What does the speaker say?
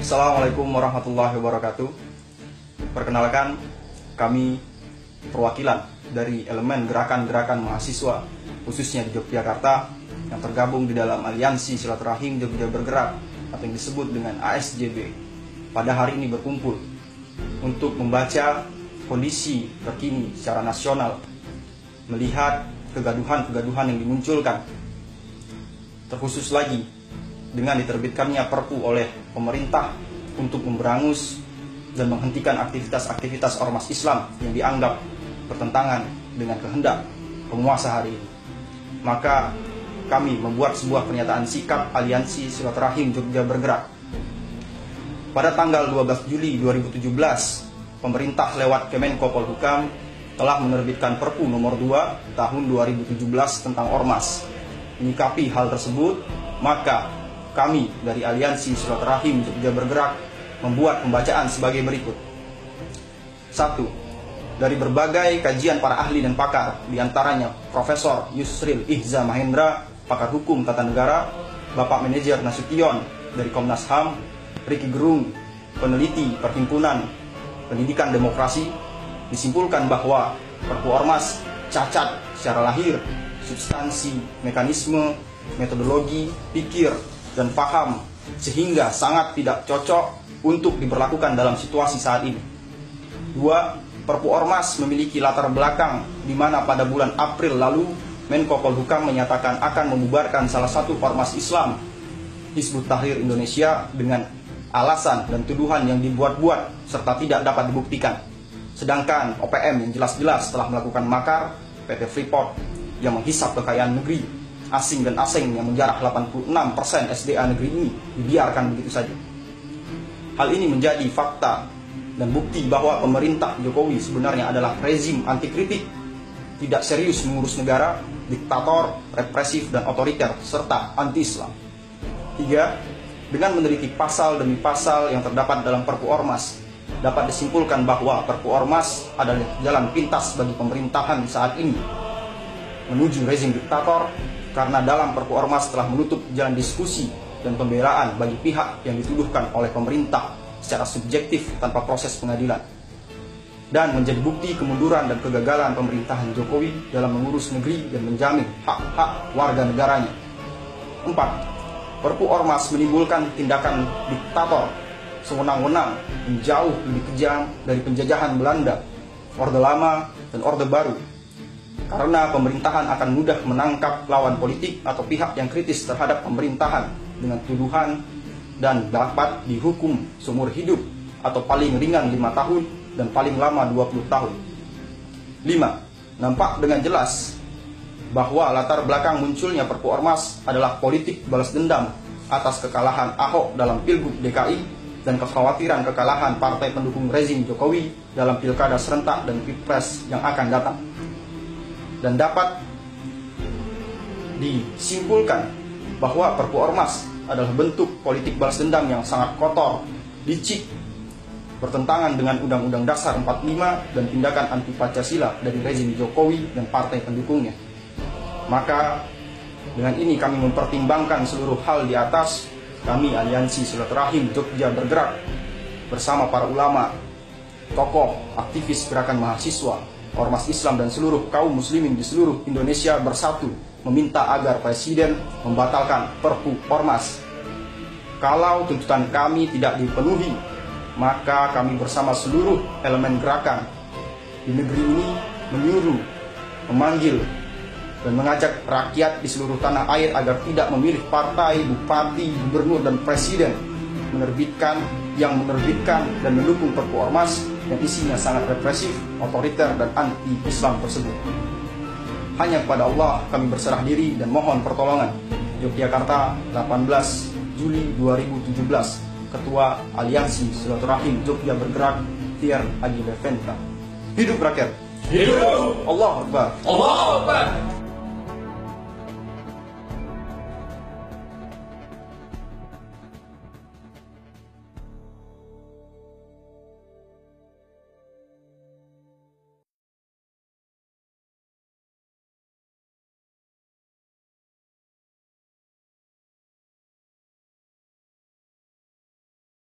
Assalamualaikum warahmatullahi wabarakatuh. Perkenalkan, kami perwakilan dari elemen gerakan-gerakan mahasiswa khususnya di Yogyakarta yang tergabung di dalam Aliansi Silaturahim Jogja Bergerak atau yang disebut dengan ASJB. Pada hari ini berkumpul untuk membaca kondisi terkini secara nasional, melihat kegaduhan-kegaduhan yang dimunculkan, terkhusus lagi dengan diterbitkannya Perpu oleh pemerintah untuk memberangus dan menghentikan aktivitas-aktivitas ormas Islam yang dianggap bertentangan dengan kehendak penguasa hari ini. Maka kami membuat sebuah pernyataan sikap Aliansi Silaturahim Jogja Bergerak. Pada tanggal 12 Juli 2017, pemerintah lewat Kemenko Polhukam telah menerbitkan Perpu nomor 2 tahun 2017 tentang ormas. Menyikapi hal tersebut, maka kami dari Aliansi Silaturahim Jogja Bergerak membuat pembacaan sebagai berikut. 1. Dari berbagai kajian para ahli dan pakar, diantaranya Profesor Yusril Ihza Mahendra, pakar hukum tata negara, Bapak Manajer Nasution dari Komnas HAM, Ricky Gerung, peneliti Perhimpunan Pendidikan Demokrasi, disimpulkan bahwa Perpu Ormas cacat secara lahir, substansi, mekanisme, metodologi, pikir, dan paham, sehingga sangat tidak cocok untuk diberlakukan dalam situasi saat ini. 2. Perpu Ormas memiliki latar belakang di mana pada bulan April lalu Menko Polhukam menyatakan akan membubarkan salah satu ormas Islam, Hizbut Tahrir Indonesia, dengan alasan dan tuduhan yang dibuat-buat serta tidak dapat dibuktikan. Sedangkan OPM yang jelas-jelas telah melakukan makar, PT Freeport yang menghisap kekayaan negeri asing dan asing yang menjarah 86% SDA negeri ini dibiarkan begitu saja. Hal ini menjadi fakta dan bukti bahwa pemerintah Jokowi sebenarnya adalah rezim anti kritik, tidak serius mengurus negara, diktator, represif dan otoriter, serta anti-Islam. 3. Dengan meneliti pasal demi pasal yang terdapat dalam Perpu Ormas, dapat disimpulkan bahwa Perpu Ormas adalah jalan pintas bagi pemerintahan saat ini menuju rezim diktator, karena dalam Perpu Ormas telah menutup jalan diskusi dan pembelaan bagi pihak yang dituduhkan oleh pemerintah secara subjektif tanpa proses pengadilan, dan menjadi bukti kemunduran dan kegagalan pemerintahan Jokowi dalam mengurus negeri dan menjamin hak-hak warga negaranya. 4. Perpu Ormas menimbulkan tindakan diktator sewenang-wenang yang jauh lebih kejam dari penjajahan Belanda, Orde Lama, dan Orde Baru. Karena pemerintahan akan mudah menangkap lawan politik atau pihak yang kritis terhadap pemerintahan dengan tuduhan dan dapat dihukum seumur hidup atau paling ringan 5 tahun dan paling lama 20 tahun. 5. Nampak dengan jelas bahwa latar belakang munculnya Perpu Ormas adalah politik balas dendam atas kekalahan Ahok dalam Pilgub DKI dan kekhawatiran kekalahan partai pendukung rezim Jokowi dalam Pilkada serentak dan Pilpres yang akan datang. Dan dapat disimpulkan bahwa Perpu Ormas adalah bentuk politik balas dendam yang sangat kotor, licik, bertentangan dengan Undang-Undang Dasar 45 dan tindakan anti Pancasila dari rezim Jokowi dan partai pendukungnya. Maka dengan ini kami mempertimbangkan seluruh hal di atas, kami Aliansi Silaturahim Jogja Bergerak bersama para ulama, tokoh, aktivis gerakan mahasiswa, ormas Islam dan seluruh kaum muslimin di seluruh Indonesia bersatu meminta agar Presiden membatalkan Perpu Ormas. Kalau tuntutan kami tidak dipenuhi, maka kami bersama seluruh elemen gerakan di negeri ini menyuruh, memanggil, dan mengajak rakyat di seluruh tanah air agar tidak memilih partai, bupati, gubernur, dan presiden menerbitkan dan mendukung Perpu Ormas yang isinya sangat represif, otoriter, dan anti-Islam tersebut. Hanya kepada Allah kami berserah diri dan mohon pertolongan. Yogyakarta, 18 Juli 2017. Ketua Aliansi Silaturahim Jogja Bergerak, Tier Agi Leventa. Hidup rakyat! Hidup! Allahu Akbar! Allahu Akbar!